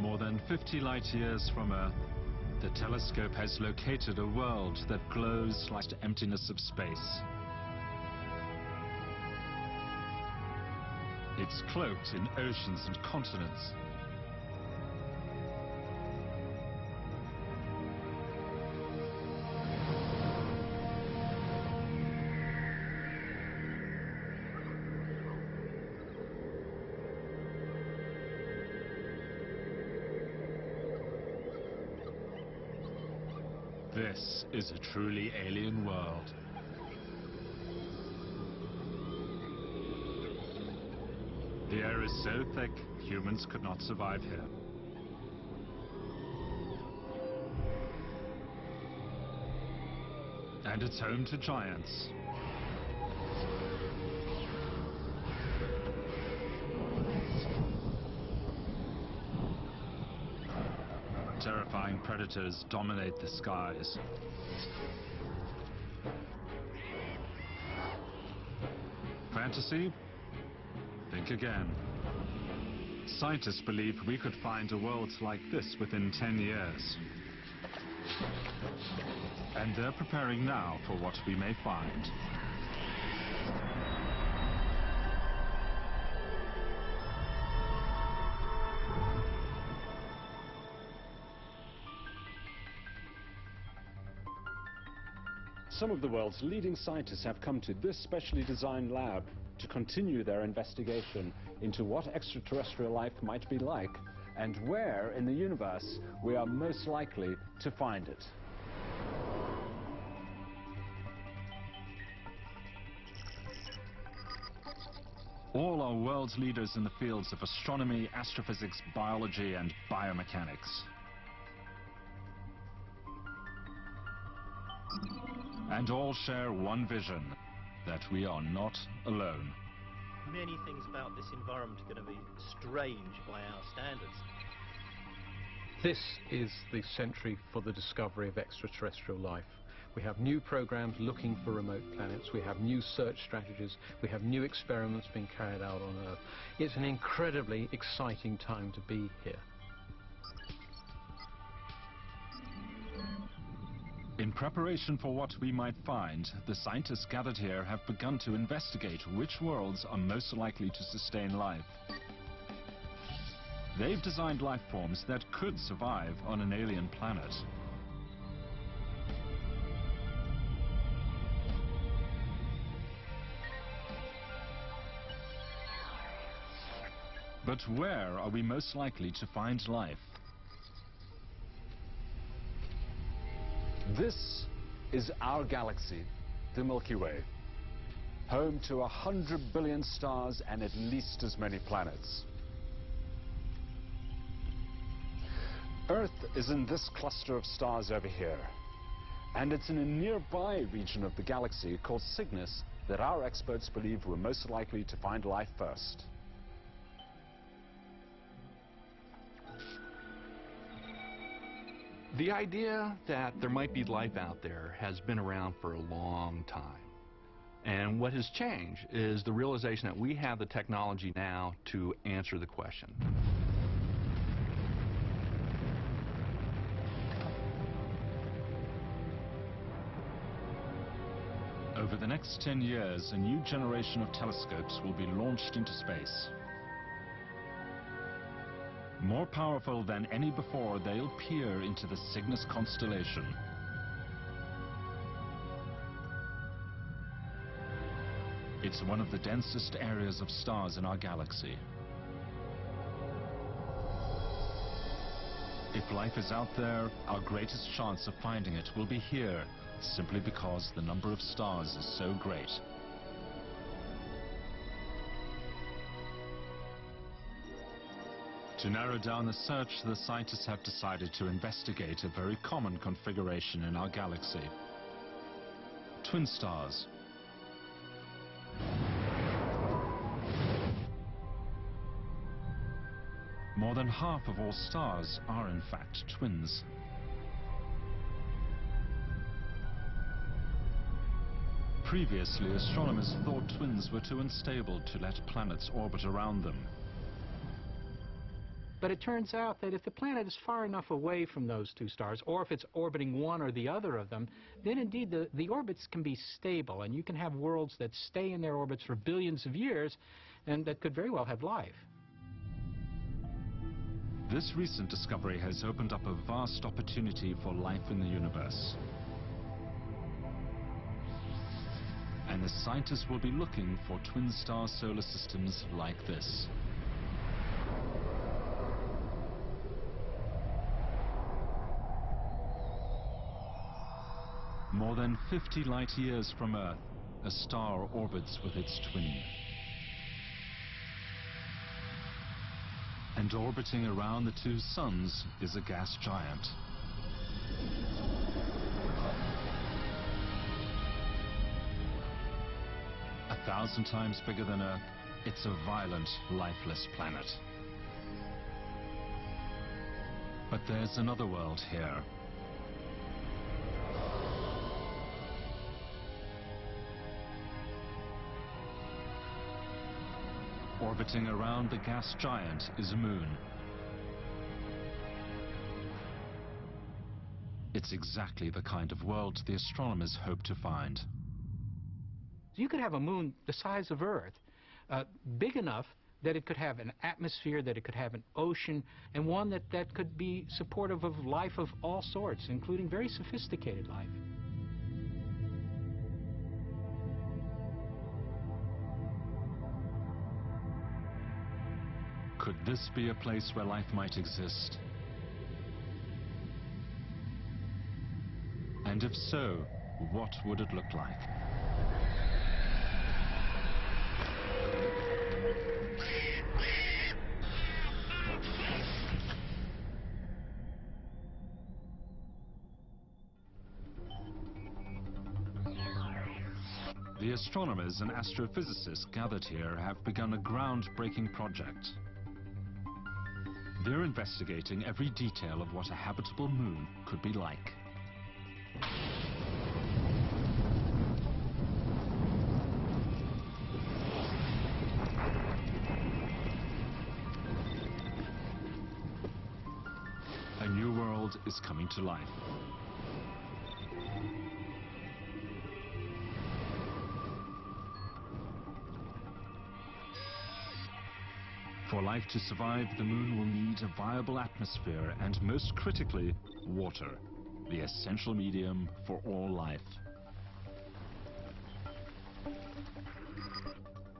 More than 50 light years from Earth, the telescope has located a world that glows like the emptiness of space. It's cloaked in oceans and continents. This is a truly alien world. The air is so thick, humans could not survive here. And it's home to giants. Terrifying predators dominate the skies. Fantasy? Think again. Scientists believe we could find a world like this within 10 years. And they're preparing now for what we may find. Some of the world's leading scientists have come to this specially designed lab to continue their investigation into what extraterrestrial life might be like and where in the universe we are most likely to find it. All are world's leaders in the fields of astronomy, astrophysics, biology, and biomechanics. And all share one vision, that we are not alone. Many things about this environment are going to be strange by our standards. This is the century for the discovery of extraterrestrial life. We have new programs looking for remote planets. We have new search strategies. We have new experiments being carried out on Earth. It's an incredibly exciting time to be here. In preparation for what we might find, the scientists gathered here have begun to investigate which worlds are most likely to sustain life. They've designed life forms that could survive on an alien planet. But where are we most likely to find life? This is our galaxy, the Milky Way, home to 100 billion stars and at least as many planets. Earth is in this cluster of stars over here, and it's in a nearby region of the galaxy called Cygnus that our experts believe we're most likely to find life first. The idea that there might be life out there has been around for a long time. And what has changed is the realization that we have the technology now to answer the question. Over the next 10 years, a new generation of telescopes will be launched into space. More powerful than any before, they'll peer into the Cygnus constellation. It's one of the densest areas of stars in our galaxy. If life is out there, our greatest chance of finding it will be here, simply because the number of stars is so great. To narrow down the search, the scientists have decided to investigate a very common configuration in our galaxy: twin stars. More than half of all stars are in fact twins. Previously, astronomers thought twins were too unstable to let planets orbit around them. But it turns out that if the planet is far enough away from those two stars, or if it's orbiting one or the other of them, then indeed the orbits can be stable, and you can have worlds that stay in their orbits for billions of years and that could very well have life. This recent discovery has opened up a vast opportunity for life in the universe. And the scientists will be looking for twin star solar systems like this. More than 50 light years from Earth, a star orbits with its twin. And orbiting around the two suns is a gas giant. A 1,000 times bigger than Earth, it's a violent, lifeless planet. But there's another world here. Orbiting around the gas giant is a moon. It's exactly the kind of world the astronomers hope to find. You could have a moon the size of Earth, big enough that it could have an atmosphere, that it could have an ocean, and one that could be supportive of life of all sorts, including very sophisticated life. Could this be a place where life might exist? And if so, what would it look like? The astronomers and astrophysicists gathered here have begun a groundbreaking project. They're investigating every detail of what a habitable moon could be like. A new world is coming to life. For life to survive, the moon will need a viable atmosphere and, most critically, water, the essential medium for all life.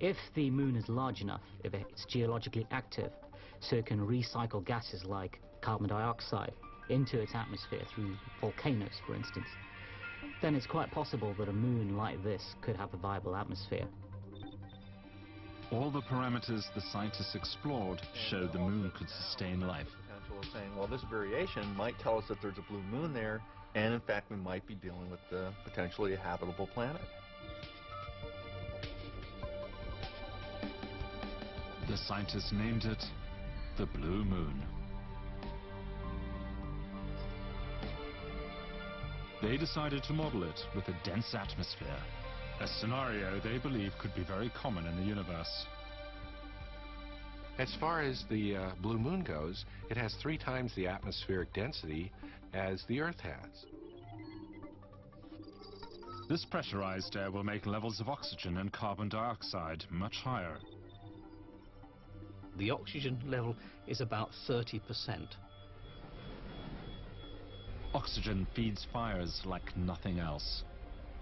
If the moon is large enough, if it's geologically active, so it can recycle gases like carbon dioxide into its atmosphere through volcanoes, for instance, then it's quite possible that a moon like this could have a viable atmosphere. All the parameters the scientists explored showed the moon could sustain life. Potential of saying, well, this variation might tell us that there's a blue moon there, and in fact we might be dealing with potentially a habitable planet. The scientists named it the Blue Moon. They decided to model it with a dense atmosphere, a scenario they believe could be very common in the universe. As far as the blue moon goes, it has 3 times the atmospheric density as the Earth has. This pressurized air will make levels of oxygen and carbon dioxide much higher. The oxygen level is about 30%. Oxygen feeds fires like nothing else.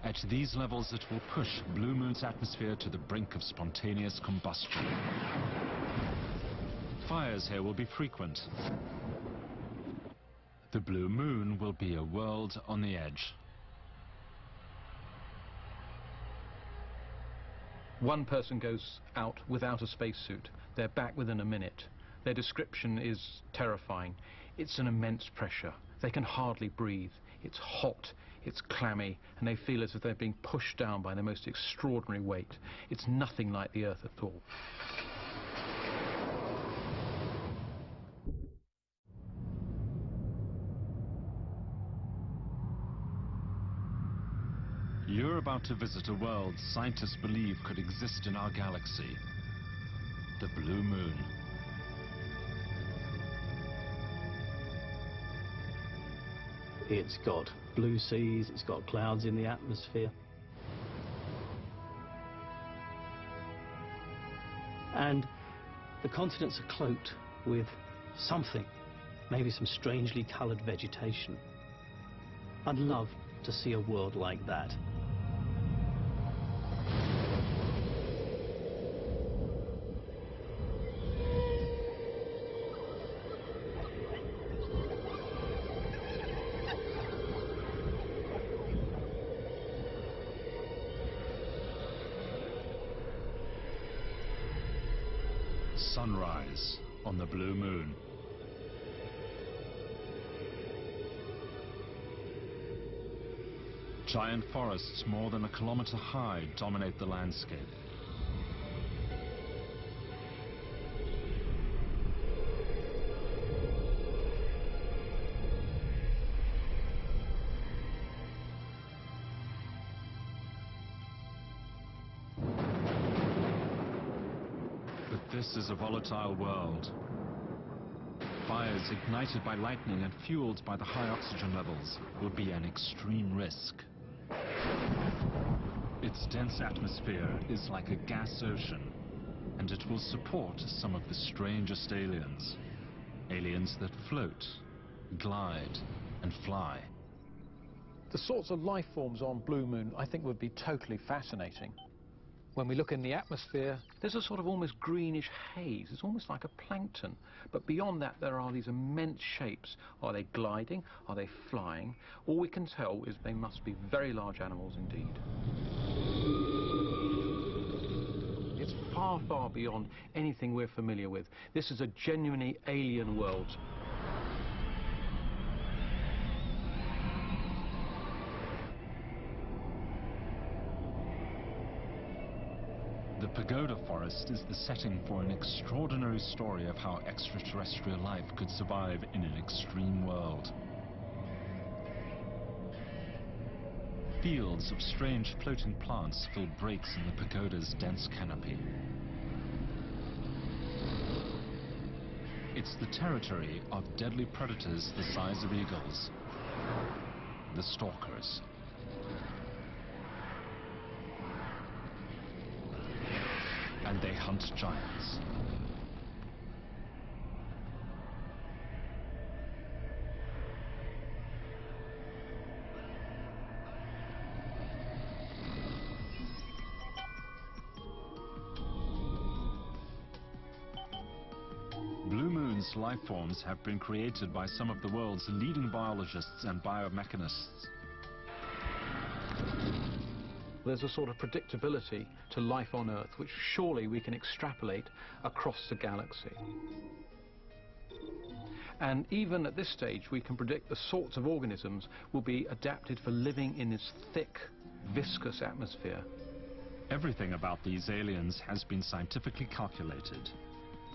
At these levels, it will push Blue Moon's atmosphere to the brink of spontaneous combustion. Fires here will be frequent. The Blue Moon will be a world on the edge. One person goes out without a spacesuit. They're back within a minute. Their description is terrifying. It's an immense pressure. They can hardly breathe. It's hot, it's clammy, and they feel as if they're being pushed down by the most extraordinary weight. It's nothing like the Earth at all. You're about to visit a world scientists believe could exist in our galaxy. The Blue Moon. It's got blue seas, it's got clouds in the atmosphere. And the continents are cloaked with something, maybe some strangely coloured vegetation. I'd love to see a world like that. Sunrise on the blue moon. Giant forests more than a kilometer high dominate the landscape. But this is a volatile world. Fires ignited by lightning and fueled by the high oxygen levels will be an extreme risk. Its dense atmosphere is like a gas ocean, and it will support some of the strangest aliens. Aliens that float, glide, and fly. The sorts of life forms on Blue Moon I think would be totally fascinating. When we look in the atmosphere, there's a sort of almost greenish haze. It's almost like a plankton. But beyond that, there are these immense shapes. Are they gliding? Are they flying? All we can tell is they must be very large animals indeed. It's far, far beyond anything we're familiar with. This is a genuinely alien world. The pagoda forest is the setting for an extraordinary story of how extraterrestrial life could survive in an extreme world. Fields of strange floating plants fill breaks in the pagoda's dense canopy. It's the territory of deadly predators the size of eagles, the stalkers. And they hunt giants. Blue Moon's life forms have been created by some of the world's leading biologists and biomechanists. There's a sort of predictability to life on Earth which surely we can extrapolate across the galaxy. And even at this stage we can predict the sorts of organisms will be adapted for living in this thick, viscous atmosphere. Everything about these aliens has been scientifically calculated.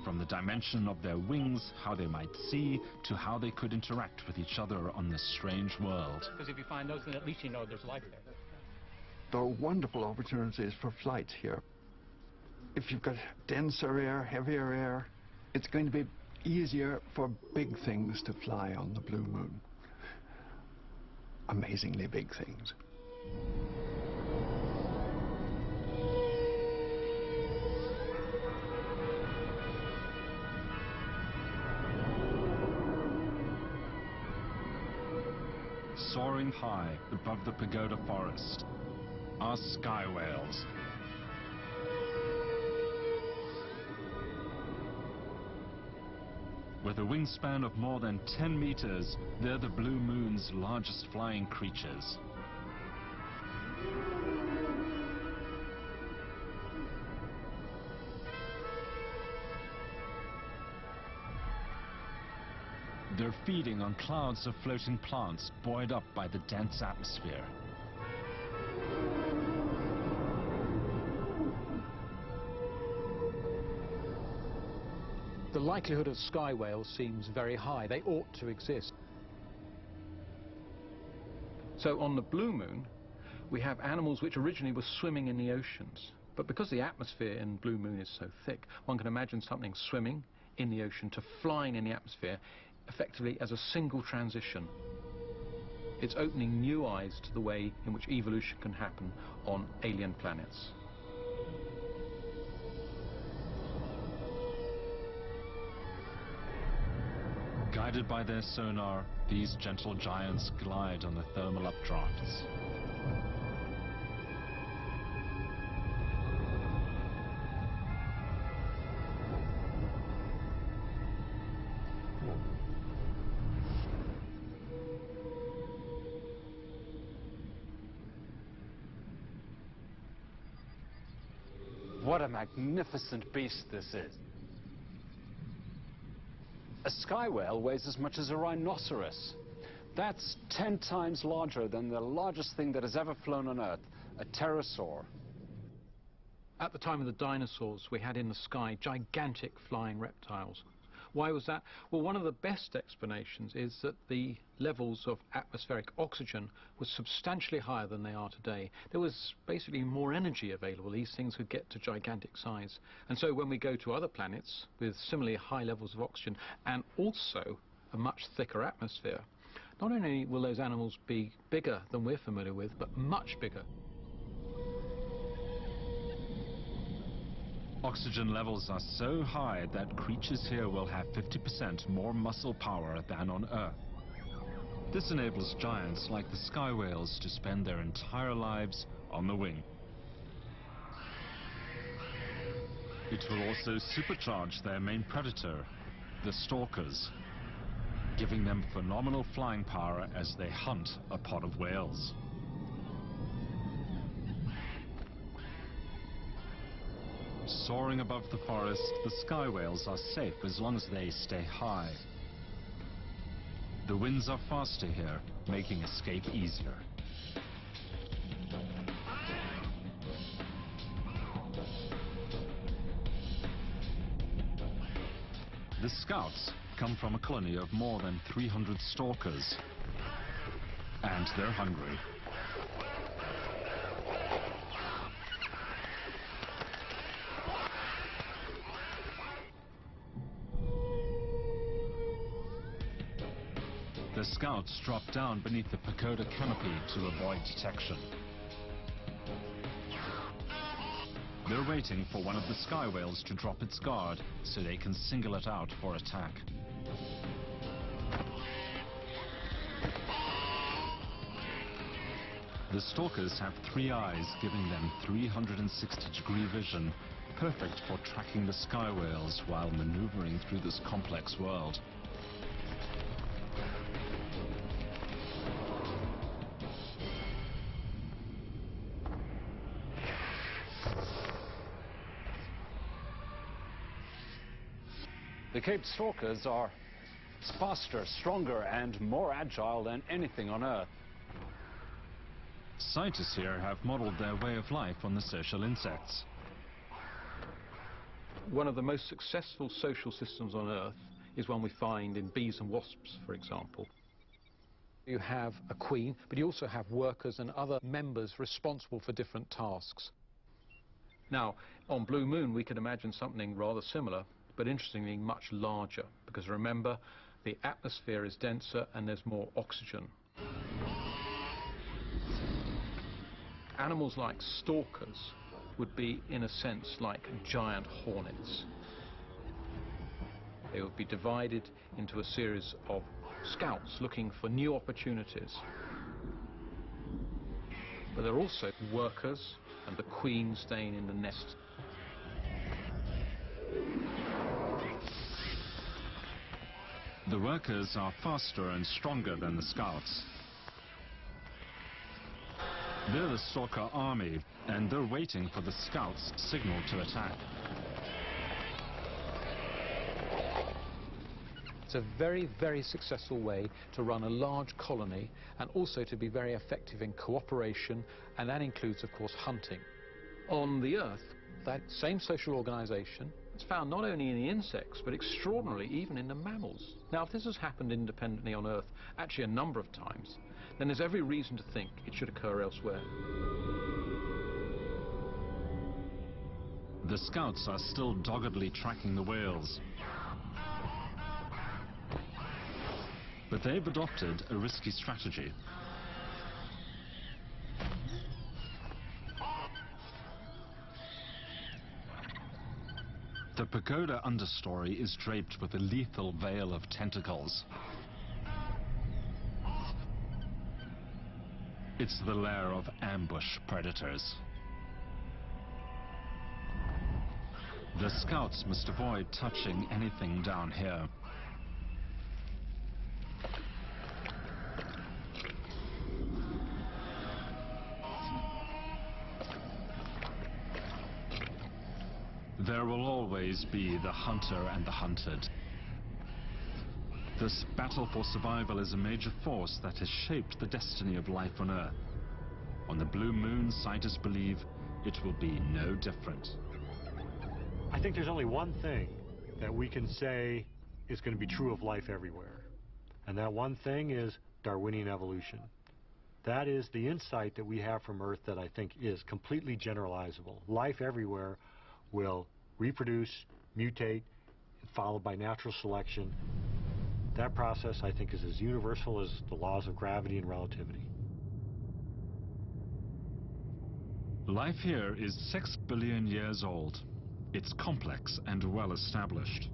From the dimension of their wings, how they might see, to how they could interact with each other on this strange world. Because if you find those, then at least you know there's life there. There are wonderful opportunities for flight here. If you've got denser air, heavier air, it's going to be easier for big things to fly on the Blue Moon. Amazingly big things. Soaring high above the pagoda forest are sky whales. With a wingspan of more than 10 meters, they're the Blue Moon's largest flying creatures. They're feeding on clouds of floating plants buoyed up by the dense atmosphere. The likelihood of sky whales seems very high. They ought to exist. So on the Blue Moon, we have animals which originally were swimming in the oceans. But because the atmosphere in Blue Moon is so thick, one can imagine something swimming in the ocean to flying in the atmosphere, effectively as a single transition. It's opening new eyes to the way in which evolution can happen on alien planets. Guided by their sonar, these gentle giants glide on the thermal updrafts. What a magnificent beast this is. A sky whale weighs as much as a rhinoceros. That's 10 times larger than the largest thing that has ever flown on Earth, a pterosaur. At the time of the dinosaurs, we had in the sky gigantic flying reptiles. Why was that? Well, one of the best explanations is that the levels of atmospheric oxygen were substantially higher than they are today. There was basically more energy available. These things could get to gigantic size. And so when we go to other planets with similarly high levels of oxygen and also a much thicker atmosphere, not only will those animals be bigger than we're familiar with, but much bigger. Oxygen levels are so high that creatures here will have 50% more muscle power than on Earth. This enables giants like the sky whales to spend their entire lives on the wing. It will also supercharge their main predator, the stalkers, giving them phenomenal flying power as they hunt a pod of whales. Soaring above the forest, the sky whales are safe as long as they stay high. The winds are faster here, making escape easier. The scouts come from a colony of more than 300 stalkers, and they're hungry. The scouts drop down beneath the pagoda canopy to avoid detection. They're waiting for one of the sky whales to drop its guard so they can single it out for attack. The stalkers have 3 eyes, giving them 360-degree vision, perfect for tracking the sky whales while maneuvering through this complex world. The Cape stalkers are faster, stronger, and more agile than anything on Earth. Scientists here have modeled their way of life on the social insects. One of the most successful social systems on Earth is one we find in bees and wasps, for example. You have a queen, but you also have workers and other members responsible for different tasks. Now, on Blue Moon, we could imagine something rather similar, but interestingly much larger, because remember, the atmosphere is denser and there's more oxygen. Animals like stalkers would be, in a sense, like giant hornets. They would be divided into a series of scouts looking for new opportunities. But there are also workers and the queen staying in the nest. The workers are faster and stronger than the scouts. They're the stalker army, and they're waiting for the scouts' signal to attack. It's a very, very successful way to run a large colony and also to be very effective in cooperation, and that includes, of course, hunting. On the Earth, that same social organization is found not only in the insects, but extraordinarily even in the mammals. Now, if this has happened independently on Earth actually a number of times, then there's every reason to think it should occur elsewhere. The scouts are still doggedly tracking the whales. But they've adopted a risky strategy. The pagoda understory is draped with a lethal veil of tentacles. It's the lair of ambush predators. The scouts must avoid touching anything down here. There will always be the hunter and the hunted. This battle for survival is a major force that has shaped the destiny of life on Earth. On the Blue Moon, scientists believe it will be no different. I think there's only one thing that we can say is going to be true of life everywhere. And that one thing is Darwinian evolution. That is the insight that we have from Earth that I think is completely generalizable. Life everywhere will reproduce, mutate, followed by natural selection. That process, I think, is as universal as the laws of gravity and relativity. Life here is 6 billion years old. It's complex and well established.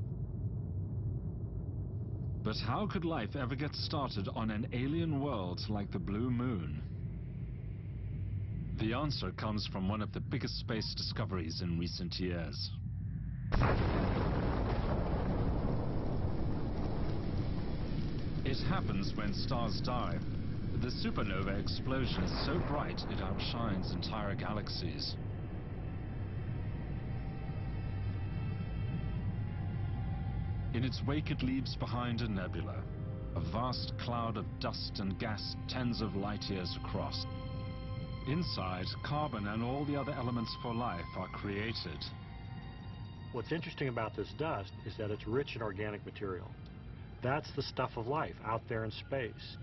But how could life ever get started on an alien world like the Blue Moon? The answer comes from one of the biggest space discoveries in recent years. It happens when stars die. The supernova explosion is so bright it outshines entire galaxies. In its wake it leaves behind a nebula, a vast cloud of dust and gas tens of light years across. Inside, carbon and all the other elements for life are created. What's interesting about this dust is that it's rich in organic material. That's the stuff of life out there in space.